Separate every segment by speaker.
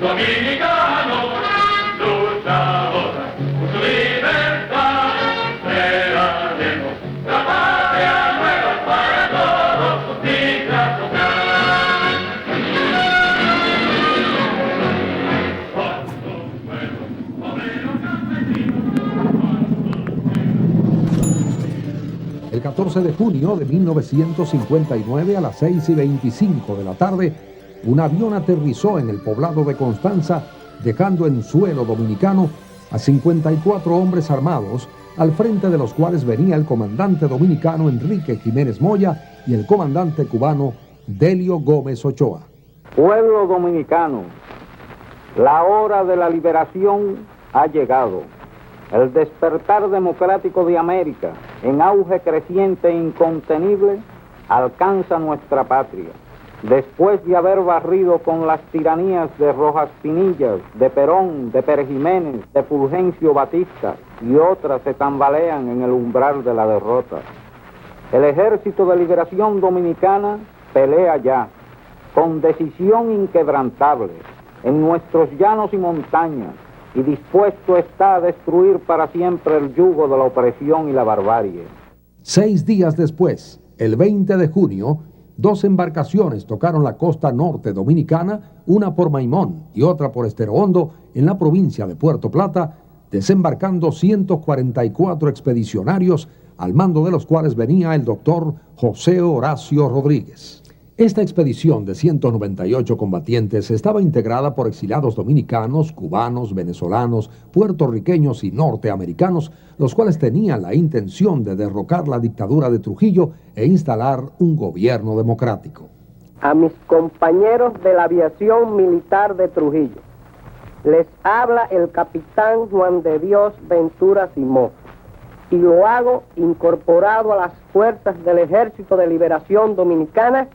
Speaker 1: dominicano, luchadora por su libertad, crearemos la patria nueva para todos, justicia social. Por su pueblo, obreros campesinos.
Speaker 2: El 14 de junio de 1959 a las 6:25 de la tarde, un avión aterrizó en el poblado de Constanza, dejando en suelo dominicano a 54 hombres armados, al frente de los cuales venía el comandante dominicano Enrique Jiménez Moya y el comandante cubano Delio Gómez Ochoa.
Speaker 3: Pueblo dominicano, la hora de la liberación ha llegado. El despertar democrático de América, en auge creciente e incontenible, alcanza nuestra patria. Después de haber barrido con las tiranías de Rojas Pinillas, de Perón, de Pérez Jiménez, de Fulgencio Batista y otras se tambalean en el umbral de la derrota. El Ejército de Liberación Dominicana pelea ya, con decisión inquebrantable, en nuestros llanos y montañas, y dispuesto está a destruir para siempre el yugo de la opresión y la barbarie.
Speaker 2: 6 días después, el 20 de junio, 2 embarcaciones tocaron la costa norte dominicana, una por Maimón y otra por Estero Hondo, en la provincia de Puerto Plata, desembarcando 144 expedicionarios, al mando de los cuales venía el doctor José Horacio Rodríguez. Esta expedición de 198 combatientes estaba integrada por exiliados dominicanos, cubanos, venezolanos, puertorriqueños y norteamericanos, los cuales tenían la intención de derrocar la dictadura de Trujillo e instalar un gobierno democrático.
Speaker 4: A mis compañeros de la aviación militar de Trujillo, les habla el capitán Juan de Dios Ventura Simó, y lo hago incorporado a las fuerzas del Ejército de Liberación Dominicana,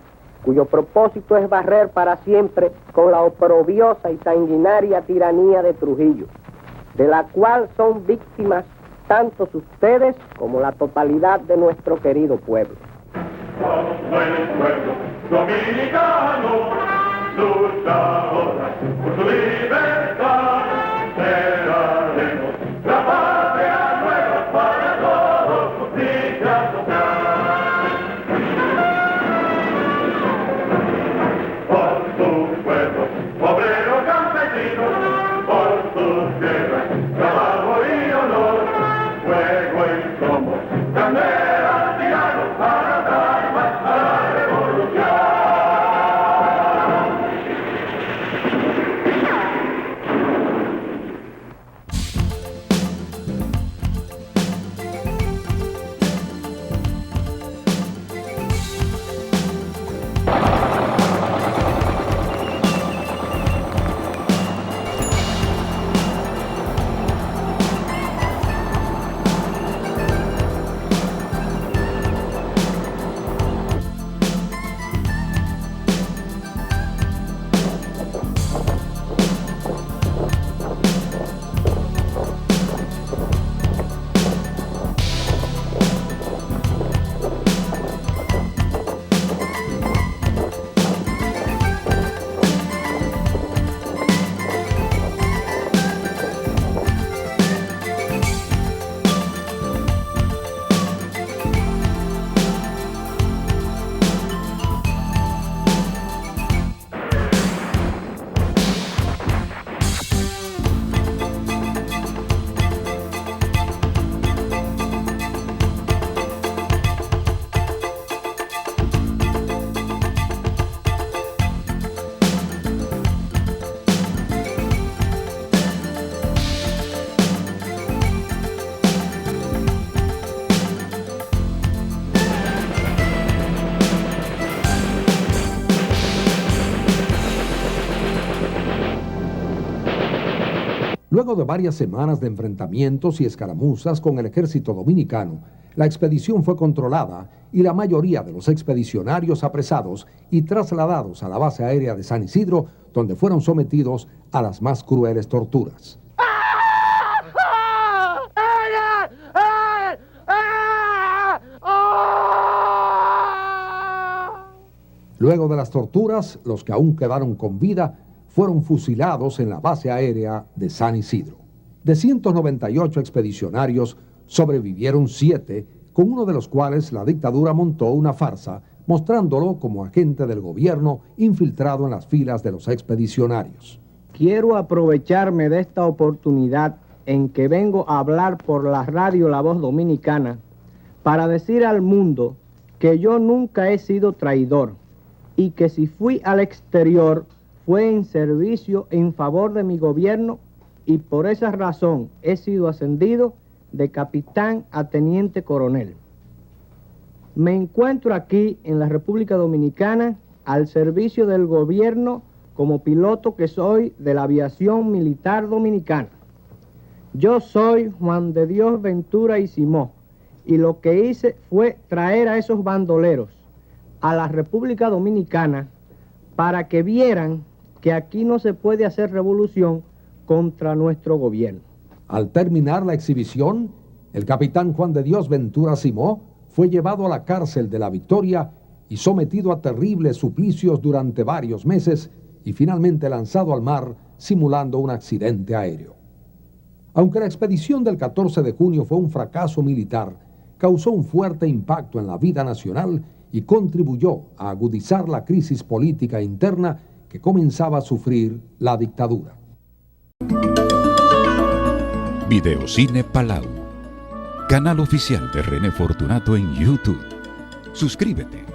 Speaker 4: cuyo propósito es barrer para siempre con la oprobiosa y sanguinaria tiranía de Trujillo, de la cual son víctimas tantos ustedes como la totalidad de nuestro querido pueblo.
Speaker 1: Somos el pueblo dominicano, luchadora por su libertad, crearemos la patria nueva para todos, justicia social. Obreros campesinos, por sus tierras, trabajo y honor, fuego y somos, candelas tiranos para dar más a la revolución.
Speaker 2: Luego de varias semanas de enfrentamientos y escaramuzas con el ejército dominicano, la expedición fue controlada y la mayoría de los expedicionarios apresados y trasladados a la base aérea de San Isidro, donde fueron sometidos a las más crueles torturas. Luego de las torturas, los que aún quedaron con vida fueron fusilados en la base aérea de San Isidro. De 198 expedicionarios, sobrevivieron 7, con uno de los cuales la dictadura montó una farsa, mostrándolo como agente del gobierno infiltrado en las filas de los expedicionarios.
Speaker 4: Quiero aprovecharme de esta oportunidad en que vengo a hablar por la radio La Voz Dominicana para decir al mundo que yo nunca he sido traidor y que si fui al exterior fue en servicio en favor de mi gobierno y por esa razón he sido ascendido de capitán a teniente coronel. Me encuentro aquí en la República Dominicana al servicio del gobierno como piloto que soy de la aviación militar dominicana. Yo soy Juan de Dios Ventura y Simó y lo que hice fue traer a esos bandoleros a la República Dominicana para que vieran que aquí no se puede hacer revolución contra nuestro gobierno.
Speaker 2: Al terminar la exhibición, el capitán Juan de Dios Ventura Simó fue llevado a la cárcel de La Victoria y sometido a terribles suplicios durante varios meses y finalmente lanzado al mar simulando un accidente aéreo. Aunque la expedición del 14 de junio fue un fracaso militar, causó un fuerte impacto en la vida nacional y contribuyó a agudizar la crisis política interna que comenzaba a sufrir la dictadura.
Speaker 5: Videocine Palau, canal oficial de René Fortunato en YouTube. Suscríbete.